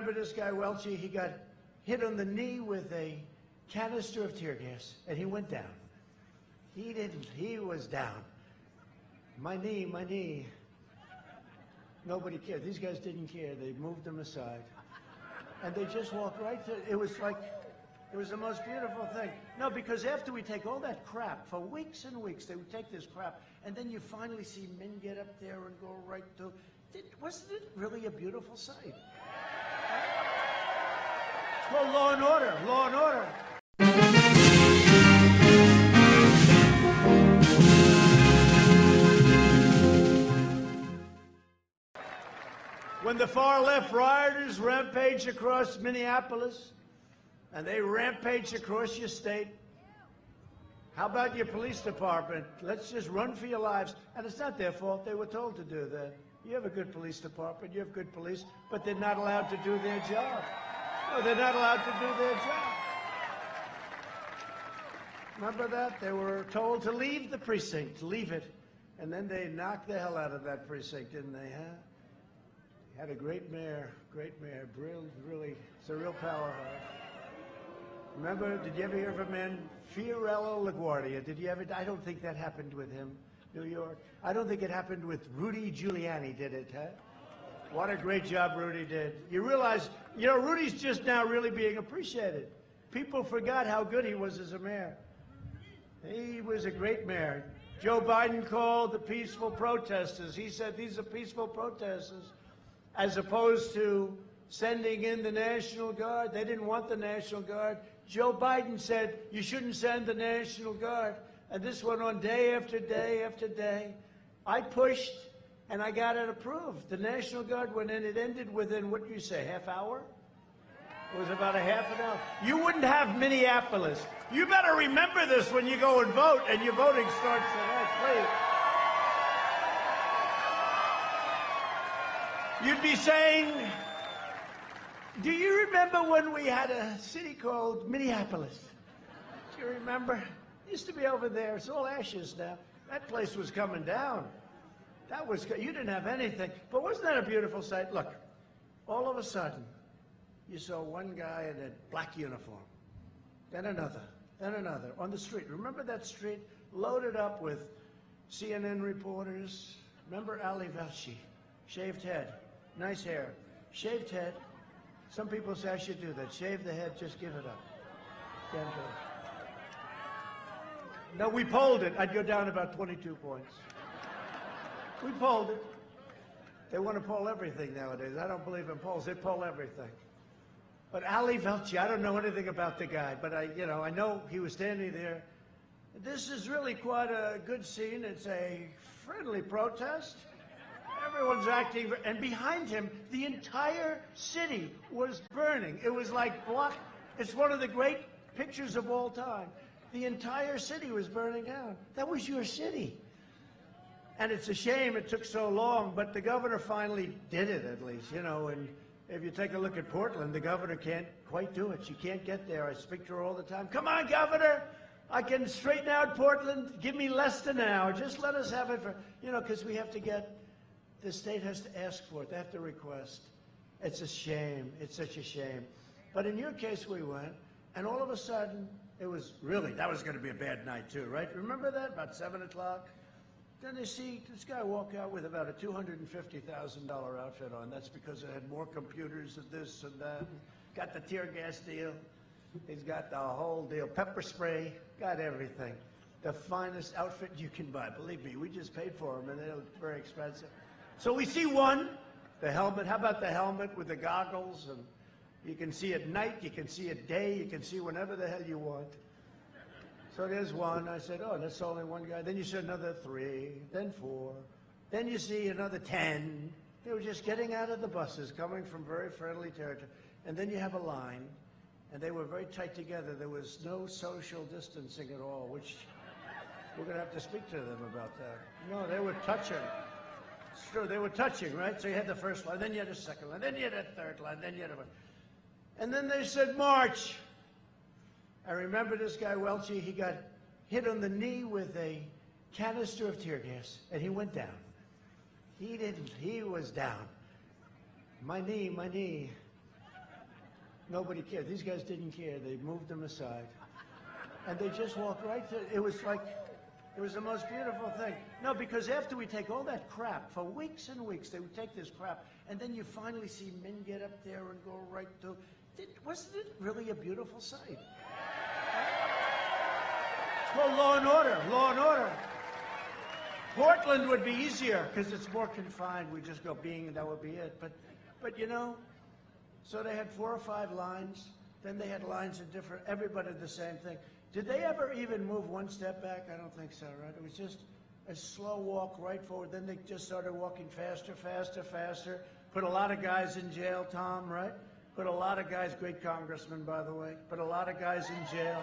remember this guy, Welshi, he got hit on the knee with a canister of tear gas, and he went down. He didn't. He was down. My knee. Nobody cared. These guys didn't care. They moved him aside. And they just walked right through. It was the most beautiful thing. No, because after we take all that crap, for weeks and weeks, they would take this crap, and then you finally see men get up there and go right through. Wasn't it really a beautiful sight? It's called law and order. Law and order. When the far left rioters rampaged across Minneapolis, and they rampaged across your state, how about your police department? Let's just run for your lives. And it's not their fault. They were told to do that. You have a good police department, you have good police, but they're not allowed to do their job. No, they're not allowed to do their job. Remember that? They were told to leave the precinct, leave it. And then they knocked the hell out of that precinct, didn't they, huh? Had a great mayor, really, it's a real powerhouse. Remember, did you ever hear of a man, Fiorello LaGuardia? Did you ever? I don't think that happened with him, New York. I don't think it happened with Rudy Giuliani, did it, huh? What a great job Rudy did. You realize, Rudy's just now really being appreciated. People forgot how good he was as a mayor. He was a great mayor. Joe Biden called the peaceful protesters. He said these are peaceful protesters, as opposed to sending in the National Guard. They didn't want the National Guard. Joe Biden said, you shouldn't send the National Guard. And this went on day after day after day. I pushed, and I got it approved. The National Guard went in. It ended within, what do you say, half hour? It was about a half an hour. You wouldn't have Minneapolis. You better remember this when you go and vote, and your voting starts tonight, please. You'd be saying, do you remember when we had a city called Minneapolis? Do you remember? It used to be over there. It's all ashes now. That place was coming down. You didn't have anything. But wasn't that a beautiful sight? Look, all of a sudden, you saw one guy in a black uniform, then another, on the street. Remember that street? Loaded up with CNN reporters. Remember Ali Velshi? Shaved head, nice hair, shaved head. Some people say I should do that. Shave the head, just give it up. Can't do it. No, we polled it. I'd go down about 22 points. We polled it. They want to poll everything nowadays. I don't believe in polls. They poll everything. But Ali Velshi, I don't know anything about the guy, but I know he was standing there. This is really quite a good scene. It's a friendly protest. Everyone's acting, and behind him, the entire city was burning. It was like it's one of the great pictures of all time. The entire city was burning down. That was your city. And it's a shame it took so long, but the governor finally did it, at least, and if you take a look at Portland, the governor can't quite do it. She can't get there. I speak to her all the time. Come on, governor. I can straighten out Portland. Give me less than an hour. Just let us have it for, because we have to the state has to ask for it. They have to request. It's a shame. It's such a shame. But in your case, we went, and all of a sudden, that was going to be a bad night too, right? Remember that? About 7 o'clock? Then they see this guy walk out with about a $250,000 outfit on. That's because it had more computers and this and that. Got the tear gas deal. He's got the whole deal. Pepper spray. Got everything. The finest outfit you can buy. Believe me, we just paid for them, and they're very expensive. So we see one, the helmet. How about the helmet with the goggles? And you can see at night, you can see at day, you can see whenever the hell you want. So there's one. I said, oh, that's only one guy. Then you see another 3, then 4. Then you see another 10. They were just getting out of the buses, coming from very friendly territory. And then you have a line, and they were very tight together. There was no social distancing at all, which we're going to have to speak to them about that. No, they were touching. It's true, they were touching, right? So you had the first line, then you had a second line, then you had a third line, then you had and then they said, march. I remember this guy, Welshi, he got hit on the knee with a canister of tear gas, and he went down. He was down. My knee. Nobody cared. These guys didn't care. They moved them aside. And they just walked right through. It was like, it was the most beautiful thing. No, because after we take all that crap, for weeks and weeks, they would take this crap, and then you finally see men get up there and go right through. Wasn't it really a beautiful sight? It's called law and order, law and order. Portland would be easier because it's more confined. We just go being and that would be it. But you know, so they had 4 or 5 lines. Then they had lines of different, everybody did the same thing. Did they ever even move one step back? I don't think so, right? It was just a slow walk right forward. Then they just started walking faster, faster, faster. Put a lot of guys in jail, Tom, right? Put a lot of guys, great congressman, by the way. Put a lot of guys in jail.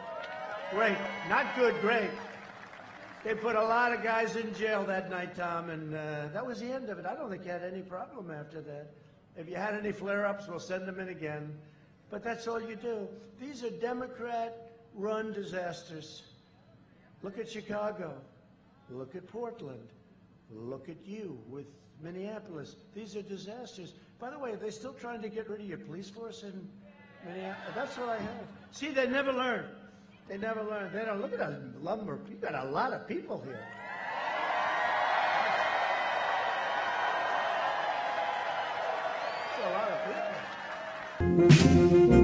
Great, not good, great. They put a lot of guys in jail that night, Tom, and that was the end of it. I don't think you had any problem after that. If you had any flare-ups, we'll send them in again. But that's all you do. These are Democrat-run disasters. Look at Chicago. Look at Portland. Look at you with Minneapolis. These are disasters. By the way, are they still trying to get rid of your police force in Minneapolis? That's what I heard. See, they never learn. They never learn. They don't. Look at that lumber. You got a lot of people here. That's a lot of people.